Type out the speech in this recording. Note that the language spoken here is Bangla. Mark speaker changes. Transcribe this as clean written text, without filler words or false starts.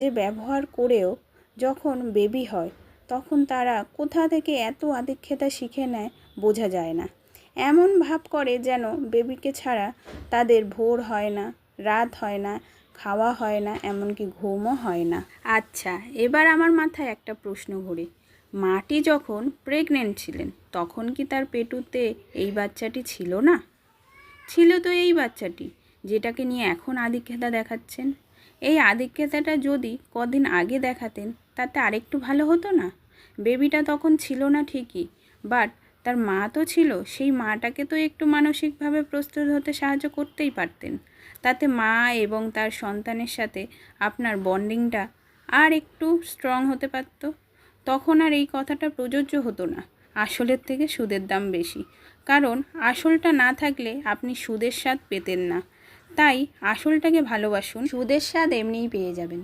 Speaker 1: যে ব্যবহার করেও যখন বেবি হয় তখন তারা কোথা থেকে এত আদিক্ষেতা শিখে নেয় বোঝা যায় না। এমন ভাব করে যেন বেবিকে ছাড়া তাদের ভোর হয় না, রাত হয় না, খাওয়া হয় না, এমনকি ঘুমও হয় না। আচ্ছা, এবার আমার মাথায় একটা প্রশ্ন ঘোরে, মাটি যখন প্রেগনেন্ট ছিলেন তখন কি তার পেটুতে এই বাচ্চাটি ছিল না? ছিল তো এই বাচ্চাটি, যেটাকে নিয়ে এখন আদিক্ষেতা দেখাচ্ছেন। এই আদিক্ষেতাটা যদি কদিন আগে দেখাতেন তাতে আরেকটু ভালো হতো না? বেবিটা তখন ছিল না ঠিকই, বাট তার মা তো ছিল। সেই মাটাকে তো একটু মানসিকভাবে প্রস্তুত হতে সাহায্য করতেই পারতেন। তাতে মা এবং তার সন্তানের সাথে আপনার বন্ডিংটা আর একটু স্ট্রং হতে পারত। তখন আর এই কথাটা প্রযোজ্য হতো না, আসলের থেকে সুদের দাম বেশি। কারণ আসলটা না থাকলে আপনি সুদের স্বাদ পেতেন না। তাই আসলটাকে ভালোবাসুন, সুদের স্বাদ এমনিই পেয়ে যাবেন।